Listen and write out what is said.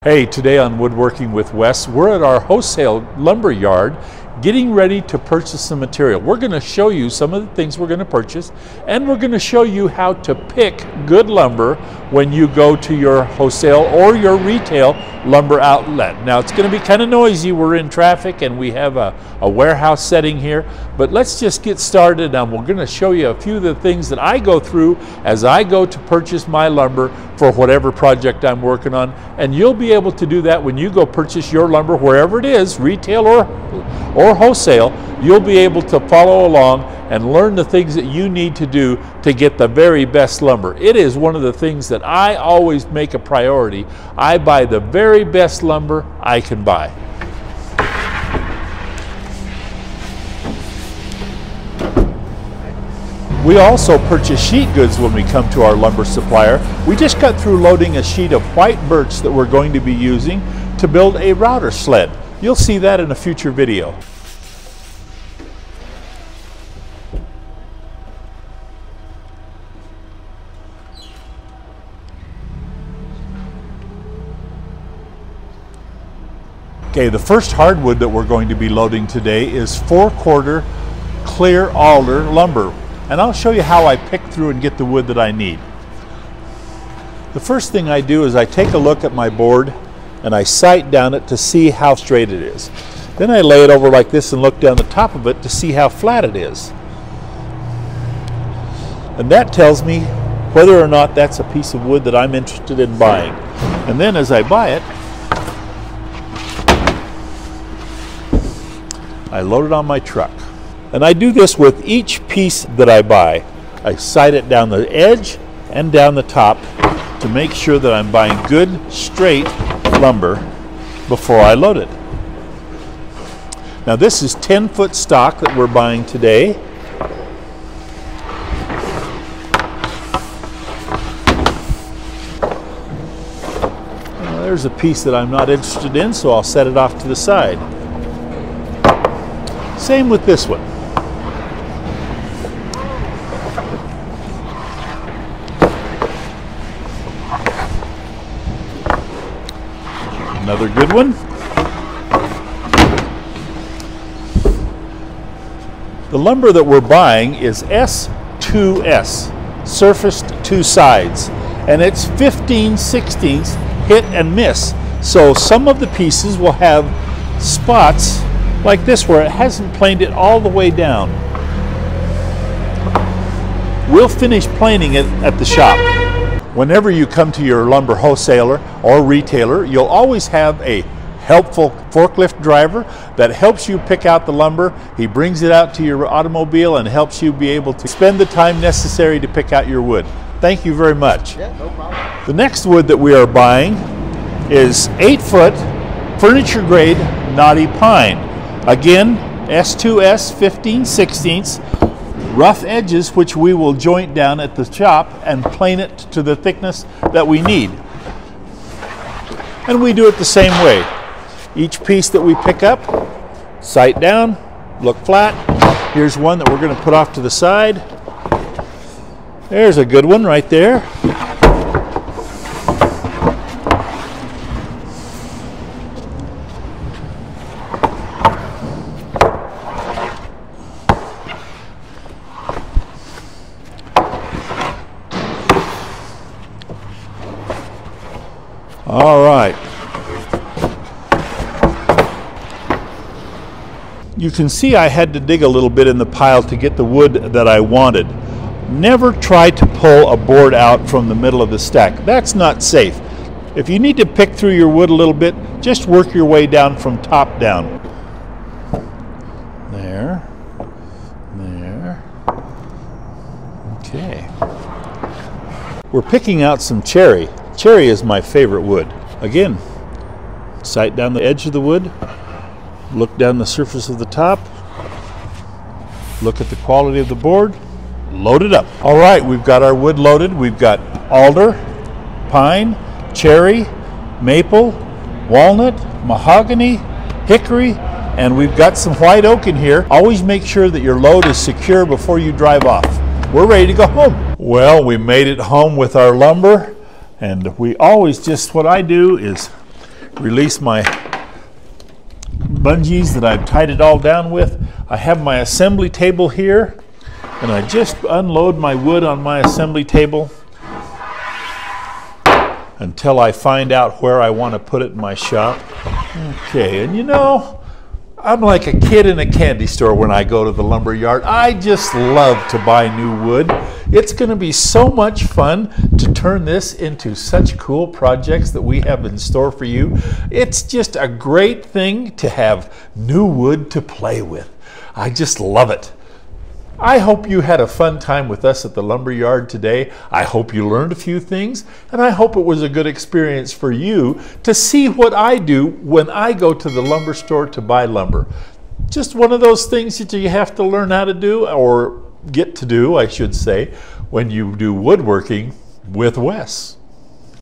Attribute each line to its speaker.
Speaker 1: Hey, today on Woodworking with Wes, we're at our wholesale lumber yard getting ready to purchase some material. We're going to show you some of the things we're going to purchase, and we're going to show you how to pick good lumber when you go to your wholesale or your retail lumber outlet. Now, it's going to be kind of noisy. We're in traffic and we have a warehouse setting here, but let's just get started, and we're going to show you a few of the things that I go through as I go to purchase my lumber for whatever project I'm working on, and you'll be able to do that when you go purchase your lumber wherever it is, retail or wholesale. You'll be able to follow along and learn the things that you need to do to get the very best lumber. It is one of the things that I always make a priority. I buy the very best lumber I can buy. We also purchase sheet goods when we come to our lumber supplier. We just got through loading a sheet of white birch that we're going to be using to build a router sled. You'll see that in a future video. Okay, the first hardwood that we're going to be loading today is 4/4 clear alder lumber. And I'll show you how I pick through and get the wood that I need. The first thing I do is I take a look at my board and I sight down it to see how straight it is. Then I lay it over like this and look down the top of it to see how flat it is. And that tells me whether or not that's a piece of wood that I'm interested in buying. And then as I buy it, I load it on my truck. And I do this with each piece that I buy. I sight it down the edge and down the top to make sure that I'm buying good, straight lumber before I load it. Now this is 10-foot stock that we're buying today. There's a piece that I'm not interested in, so I'll set it off to the side. Same with this one. Another good one. The lumber that we're buying is S2S, surfaced two sides, and it's 15/16 hit and miss. So some of the pieces will have spots like this where it hasn't planed it all the way down. We'll finish planing it at the shop. Whenever you come to your lumber wholesaler or retailer, you'll always have a helpful forklift driver that helps you pick out the lumber. He brings it out to your automobile and helps you be able to spend the time necessary to pick out your wood. Thank you very much.
Speaker 2: Yeah, no problem.
Speaker 1: The next wood that we are buying is 8-foot furniture grade knotty pine. Again, S2S 15/16, rough edges, which we will joint down at the shop and plane it to the thickness that we need. And we do it the same way. Each piece that we pick up, sight down, look flat. Here's one that we're going to put off to the side. There's a good one right there. All right. You can see I had to dig a little bit in the pile to get the wood that I wanted. Never try to pull a board out from the middle of the stack. That's not safe. If you need to pick through your wood a little bit, just work your way down from top down. There. There. Okay. We're picking out some cherry. Cherry is my favorite wood. Again, sight down the edge of the wood, look down the surface of the top, look at the quality of the board, load it up. All right, we've got our wood loaded. We've got alder, pine, cherry, maple, walnut, mahogany, hickory, and we've got some white oak in here. Always make sure that your load is secure before you drive off. We're ready to go home. Well, we made it home with our lumber. And we always just, what I do is release my bungees that I've tied it all down with. I have my assembly table here, and I just unload my wood on my assembly table until I find out where I want to put it in my shop. Okay, and you know, I'm like a kid in a candy store when I go to the lumber yard. I just love to buy new wood. It's going to be so much fun to turn this into such cool projects that we have in store for you. It's just a great thing to have new wood to play with. I just love it. I hope you had a fun time with us at the lumber yard today. I hope you learned a few things, and I hope it was a good experience for you to see what I do when I go to the lumber store to buy lumber. Just one of those things that you have to learn how to do, or get to do, I should say, when you do woodworking with Wes.